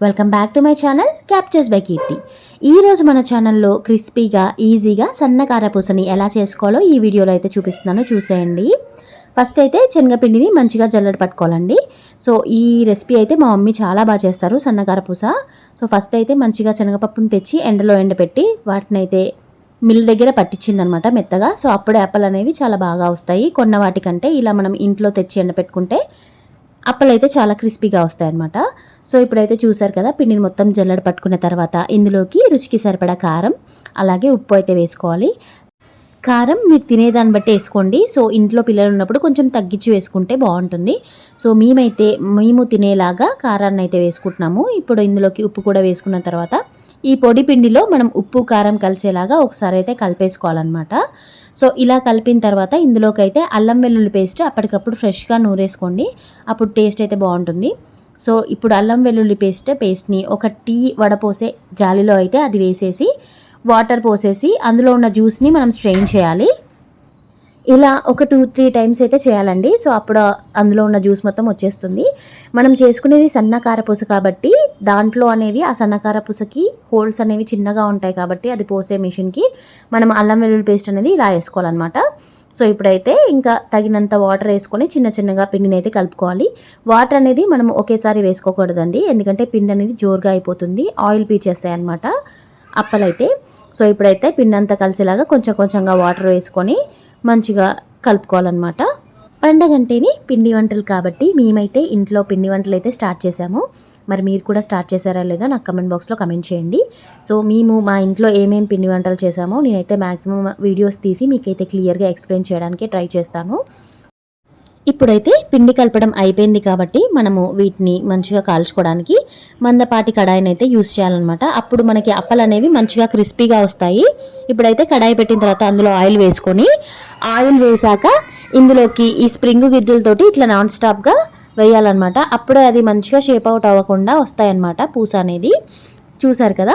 Welcome back to my channel captures by Keerthi. ఈరోజు మన ఛానల్లో క్రిస్పీగా ఈజీగా సన్న కారపూసని ఎలా చేసుకోవాలో ఈ వీడియోలో అయితే చూపిస్తున్నాను, చూసేయండి. ఫస్ట్ అయితే శనగపిండిని మంచిగా జల్లెడ పట్టుకోవాలండి. సో ఈ రెసిపీ అయితే మా మమ్మీ చాలా బాగా చేస్తారు, సన్న కారపూస. సో ఫస్ట్ అయితే మంచిగా శనగపప్పుని తెచ్చి ఎండలో ఎండబెట్టి వాటిని అయితే మిల్ దగ్గర పట్టించిందనమాట మెత్తగా. సో అప్పుడే అప్పలు అనేవి చాలా బాగా వస్తాయి. కొన్న వాటికంటే ఇలా మనం ఇంట్లో తెచ్చి ఎండబెట్టుకుంటే అప్పలు అయితే చాలా క్రిస్పీగా వస్తాయి అన్నమాట. సో ఇప్పుడైతే చూసారు కదా, పిండిని మొత్తం జల్లెడ పట్టుకున్న తర్వాత ఇందులోకి రుచికి సరిపడా కారం అలాగే ఉప్పు అయితే వేసుకోవాలి. కారం మీరు తినేదాన్ని బట్టి వేసుకోండి. సో ఇంట్లో పిల్లలు ఉన్నప్పుడు కొంచెం తగ్గించి వేసుకుంటే బాగుంటుంది. సో మేము తినేలాగా కారాన్ని అయితే వేసుకుంటున్నాము. ఇప్పుడు ఇందులోకి ఉప్పు కూడా వేసుకున్న తర్వాత ఈ పొడి పిండిలో మనం ఉప్పు కారం కలిసేలాగా ఒకసారి అయితే కలిపేసుకోవాలన్నమాట. సో ఇలా కలిపిన తర్వాత ఇందులోకి అయితే అల్లం వెల్లుల్లి పేస్ట్ అప్పటికప్పుడు ఫ్రెష్గా నూరేసుకోండి, అప్పుడు టేస్ట్ అయితే బాగుంటుంది. సో ఇప్పుడు అల్లం వెల్లుల్లి పేస్ట్ని ఒక టీ వడపోసే జాలిలో అయితే అది వేసేసి వాటర్ పోసేసి అందులో ఉన్న జ్యూస్ని మనం స్ట్రెయిన్ చేయాలి. ఇలా ఒక 2-3 టైమ్స్ అయితే చేయాలండి. సో అప్పుడు అందులో ఉన్న జ్యూస్ మొత్తం వచ్చేస్తుంది. మనం చేసుకునేది సన్న కారపూస కాబట్టి దాంట్లో అనేవి ఆ సన్న కారపూసకి హోల్స్ అనేవి చిన్నగా ఉంటాయి కాబట్టి అది పోసే మిషన్కి మనం అల్లం వెల్లుల్లి పేస్ట్ అనేది ఇలా వేసుకోవాలన్నమాట. సో ఇప్పుడైతే ఇంకా తగినంత వాటర్ వేసుకొని చిన్న చిన్నగా పిండిని అయితే కలుపుకోవాలి. వాటర్ అనేది మనం ఒకేసారి వేసుకోకూడదండి, ఎందుకంటే పిండి అనేది జోరుగా అయిపోతుంది, ఆయిల్ పీచేస్తాయి అన్నమాట అప్పలైతే. సో ఇప్పుడైతే పిండి అంతా కలిసేలాగా కొంచెం కొంచెంగా వాటర్ వేసుకొని మంచిగా కలుపుకోవాలన్నమాట. పండగంటేనే పిండి వంటలు కాబట్టి మేమైతే ఇంట్లో పిండి వంటలు అయితే స్టార్ట్ చేసాము. మరి మీరు కూడా స్టార్ట్ చేశారా లేదో నాకు కమెంట్ బాక్స్లో కమెంట్ చేయండి. సో మేము మా ఇంట్లో ఏమేమి పిండి వంటలు చేసామో నేనైతే మ్యాక్సిమం వీడియోస్ తీసి మీకైతే క్లియర్గా ఎక్స్ప్లెయిన్ చేయడానికి ట్రై చేస్తాను. ఇప్పుడైతే పిండి కలపడం అయిపోయింది కాబట్టి మనము వీటిని మంచిగా కాల్చుకోవడానికి మందపాటి కడాయిని అయితే యూస్ చేయాలన్నమాట. అప్పుడు మనకి అప్పలు అనేవి మంచిగా క్రిస్పీగా వస్తాయి. ఇప్పుడైతే కడాయి పెట్టిన తర్వాత అందులో ఆయిల్ వేసుకొని, ఆయిల్ వేసాక ఇందులోకి ఈ స్ప్రింగ్ గిద్దెలతోటి ఇట్లా నాన్ స్టాప్గా వేయాలన్నమాట. అప్పుడే అది మంచిగా షేప్ అవుట్ అవ్వకుండా వస్తాయన్నమాట పూస అనేది. చూసారు కదా,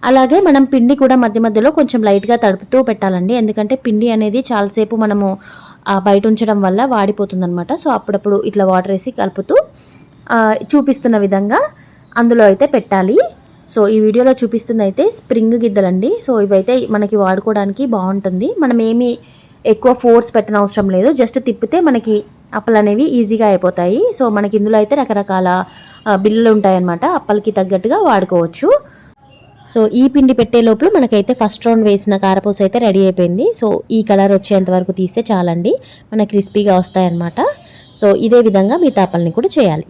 అలాగే మనం పిండి కూడా మధ్య మధ్యలో కొంచెం లైట్గా తడుపుతూ పెట్టాలండి, ఎందుకంటే పిండి అనేది చాలాసేపు మనము బయట ఉంచడం వల్ల వాడిపోతుందన్నమాట. సో అప్పుడప్పుడు ఇట్లా వాటర్ వేసి కలుపుతూ చూపిస్తున్న విధంగా అందులో అయితే పెట్టాలి. సో ఈ వీడియోలో చూపిస్తుంది అయితే స్ప్రింగ్ గిద్దలండి. సో ఇవైతే మనకి వాడుకోవడానికి బాగుంటుంది. మనం ఏమీ ఎక్కువ ఫోర్స్ పెట్టిన అవసరం లేదు, జస్ట్ తిప్పితే మనకి అప్పలు అనేవి ఈజీగా అయిపోతాయి. సో మనకి ఇందులో అయితే రకరకాల బిళ్ళలు ఉంటాయన్నమాట, అప్పలకి తగ్గట్టుగా వాడుకోవచ్చు. సో ఈ పిండి పెట్టే లోపల మనకైతే ఫస్ట్ రౌండ్ వేసిన కారపూస అయితే రెడీ అయిపోయింది. సో ఈ కలర్ వచ్చేంత వరకు తీస్తే చాలండి, మనకి క్రిస్పీగా వస్తాయన్నమాట. సో ఇదే విధంగా మిగతా అప్పల్ని కూడా చేయాలి.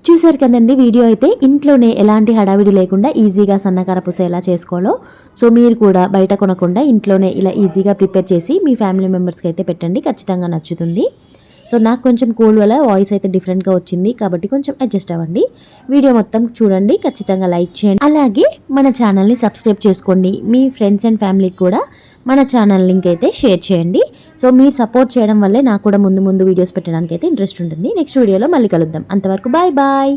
చూసారు కదండి, వీడియో అయితే ఇంట్లోనే ఎలాంటి హడావిడి లేకుండా ఈజీగా సన్నకారపూస ఎలా చేసుకోవాలో. సో మీరు కూడా బయట కొనకుండా ఇంట్లోనే ఇలా ఈజీగా ప్రిపేర్ చేసి మీ ఫ్యామిలీ మెంబర్స్కి అయితే పెట్టండి, ఖచ్చితంగా నచ్చుతుంది. సో నాకు కొంచెం కోల్డ్ వల్ల వాయిస్ అయితే డిఫరెంట్గా వచ్చింది కాబట్టి కొంచెం అడ్జస్ట్ అవ్వండి. వీడియో మొత్తం చూడండి, ఖచ్చితంగా లైక్ చేయండి, అలాగే మన ఛానల్ని సబ్స్క్రైబ్ చేసుకోండి. మీ ఫ్రెండ్స్ అండ్ ఫ్యామిలీకి కూడా మన ఛానల్ లింక్ అయితే షేర్ చేయండి. సో మీరు సపోర్ట్ చేయడం వల్లే నాకు కూడా ముందు వీడియోస్ పెట్టడానికి అయితే ఇంట్రెస్ట్ ఉంటుంది. నెక్స్ట్ వీడియోలో మళ్ళీ కలుద్దాం. అంతవరకు బాయ్ బాయ్.